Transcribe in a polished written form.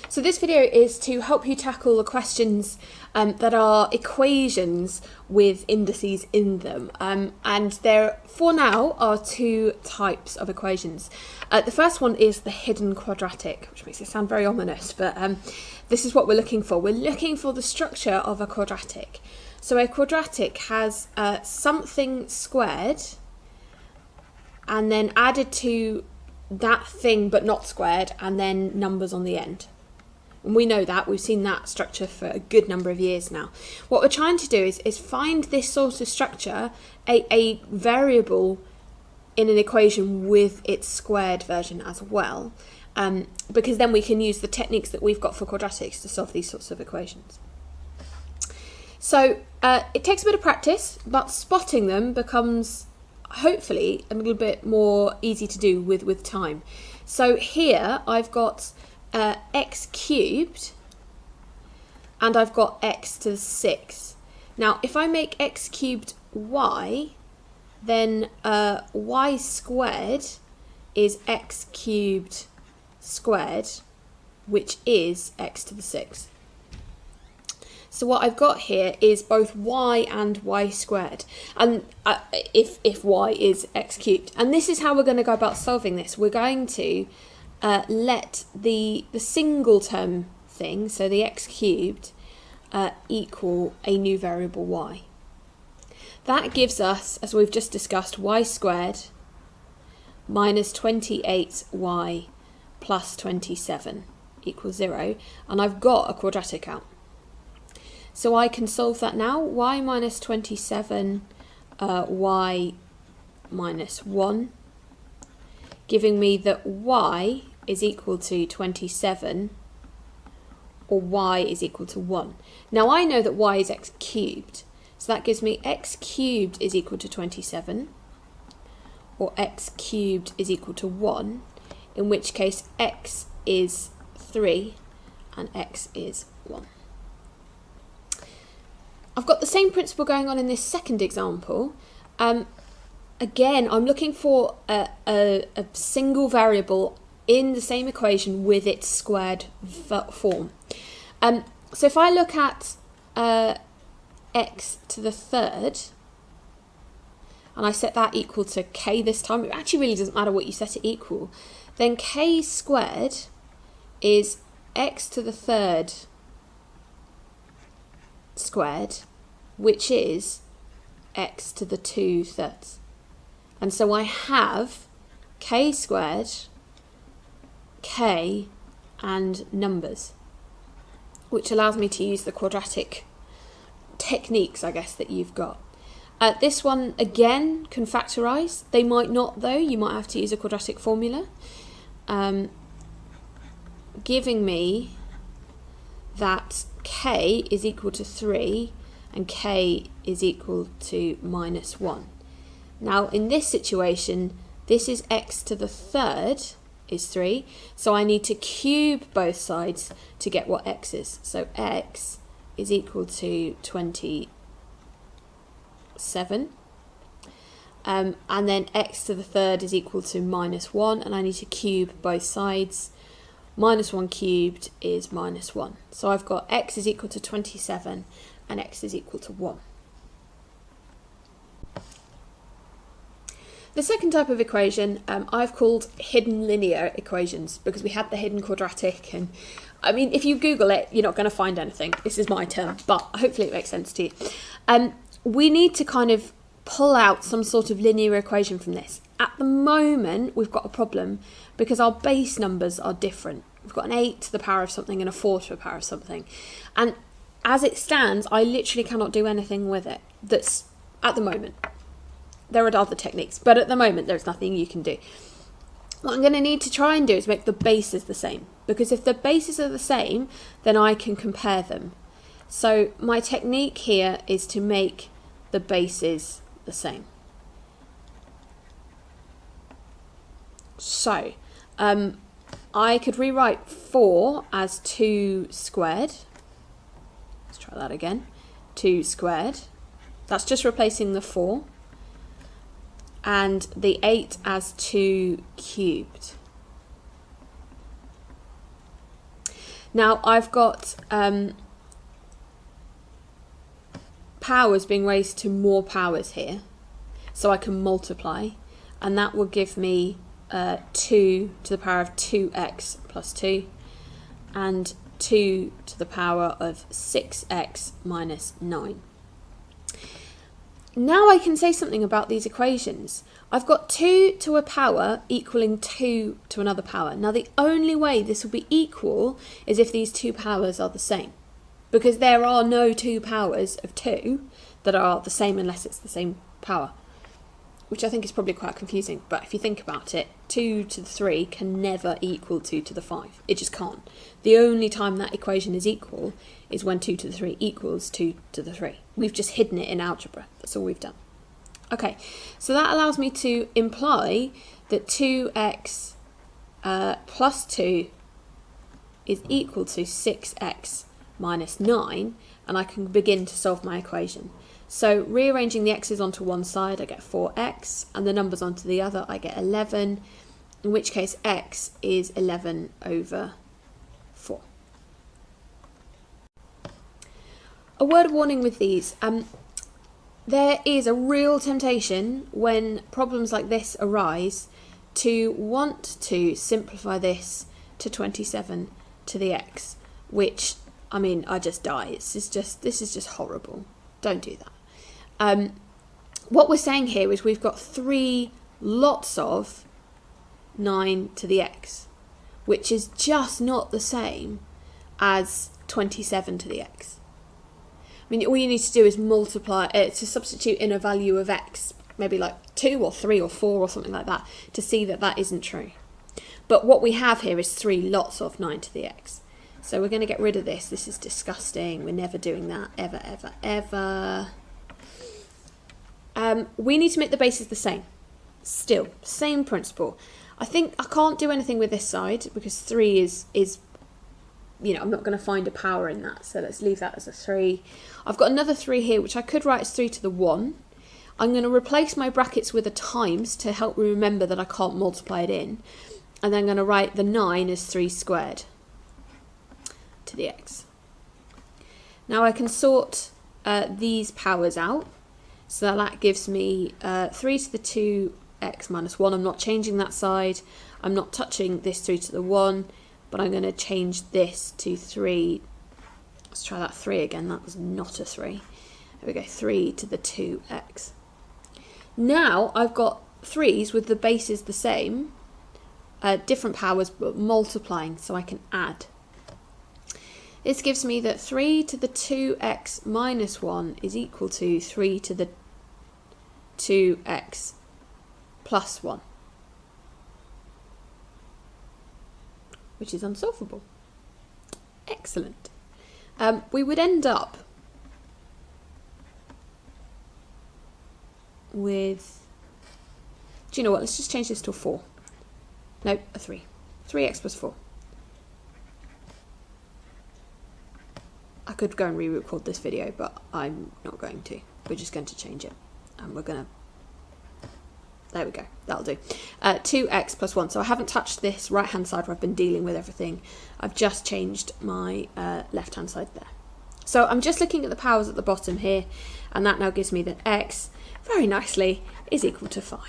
So this video is to help you tackle the questions that are equations with indices in them. And there, for now, are two types of equations. The first one is the hidden quadratic, which makes it sound very ominous, but this is what we're looking for. We're looking for the structure of a quadratic. So a quadratic has something squared and then added to that thing but not squared, and then numbers on the end. And we know that, we've seen that structure for a good number of years now. What we're trying to do is find this sort of structure, a variable in an equation with its squared version as well, because then we can use the techniques that we've got for quadratics to solve these sorts of equations. So it takes a bit of practice, but spotting them becomes hopefully a little bit more easy to do with time. So here I've got x cubed and I've got x to the 6. Now if I make x cubed y, then y squared is x cubed squared, which is x to the 6. So what I've got here is both y and y squared, and if y is x cubed. And this is how we're going to go about solving this. We're going to let the single term thing, so the x cubed, equal a new variable y. That gives us, as we've just discussed, y squared minus 28y plus 27 equals 0, and I've got a quadratic out. So I can solve that now. Y minus 27, y minus 1, giving me that y is equal to 27, or y is equal to 1. Now I know that y is x cubed, so that gives me x cubed is equal to 27, or x cubed is equal to 1, in which case x is 3 and x is 1. I've got the same principle going on in this second example. Again, I'm looking for a single variable in the same equation with its squared form. So if I look at x to the 3rd, and I set that equal to k this time, it actually really doesn't matter what you set it equal, then k squared is x to the 3rd squared, which is x to the 2/3. And so I have k squared, k, and numbers, which allows me to use the quadratic techniques, I guess, that you've got. This one, again, can factorise. They might not, though. You might have to use a quadratic formula, giving me that k is equal to 3 and k is equal to minus 1. Now in this situation, this is x to the 3rd is 3, so I need to cube both sides to get what x is. So x is equal to 27, and then x to the 3rd is equal to minus 1, and I need to cube both sides. Minus 1 cubed is minus 1. So I've got x is equal to 27 and x is equal to 1. The second type of equation I've called hidden linear equations, because we had the hidden quadratic, and I mean, if you Google it, you're not going to find anything. This is my term, but hopefully it makes sense to you. We need to kind of pull out some sort of linear equation from this. At the moment, we've got a problem because our base numbers are different. We've got an 8 to the power of something and a 4 to the power of something. And as it stands, I literally cannot do anything with it. That's at the moment. There are other techniques, but at the moment, there's nothing you can do. What I'm going to need to try and do is make the bases the same, because if the bases are the same, then I can compare them. So my technique here is to make the bases the same. So I could rewrite 4 as 2 squared. Let's try that again. 2 squared. That's just replacing the 4. And the 8 as 2 cubed. Now I've got powers being raised to more powers here, so I can multiply, and that will give me 2 to the power of 2x plus 2 and 2 to the power of 6x minus 9. Now I can say something about these equations. I've got 2 to a power equaling 2 to another power. Now the only way this will be equal is if these two powers are the same, because there are no two powers of 2 that are the same unless it's the same power, which I think is probably quite confusing. But if you think about it, 2 to the 3 can never equal 2 to the 5. It just can't. The only time that equation is equal is when 2 to the 3 equals 2 to the 3. We've just hidden it in algebra. That's all we've done. Okay, so that allows me to imply that 2x plus 2 is equal to 6x minus 9, and I can begin to solve my equation. So rearranging the x's onto one side, I get 4x, and the numbers onto the other, I get 11, in which case x is 11 over 4. A word of warning with these. There is a real temptation when problems like this arise to want to simplify this to 27 to the x, which, I mean, I just die. This is just horrible. Don't do that. What we're saying here is we've got 3 lots of 9 to the x, which is just not the same as 27 to the x. I mean, all you need to do is multiply it to substitute in a value of x, maybe like 2 or 3 or 4 or something like that, to see that that isn't true. But what we have here is 3 lots of 9 to the x. So we're going to get rid of this. This is disgusting. We're never doing that. Ever, ever, ever. We need to make the bases the same. Still, same principle. I think I can't do anything with this side because 3 is you know, I'm not going to find a power in that. So let's leave that as a 3. I've got another 3 here, which I could write as 3 to the 1. I'm going to replace my brackets with a times to help me remember that I can't multiply it in. And then I'm going to write the 9 as 3 squared to the x. Now I can sort these powers out. So that gives me 3 to the 2x minus 1. I'm not changing that side. I'm not touching this 3 to the 1. But I'm going to change this to 3. Let's try that 3 again. That was not a 3. There we go, 3 to the 2x. Now I've got 3's with the bases the same, different powers but multiplying, so I can add. This gives me that 3 to the 2x minus 1 is equal to 3 to the 2x plus 1. Which is unsolvable. Excellent. We would end up with, do you know what, let's just change this to a 4. No, a 3. 3x plus 4. I could go and re-record this video, but I'm not going to. We're just going to change it. And we're going to, there we go, that'll do. 2x plus 1. So I haven't touched this right-hand side where I've been dealing with everything. I've just changed my left-hand side there. So I'm just looking at the powers at the bottom here, and that now gives me that x, very nicely, is equal to 5.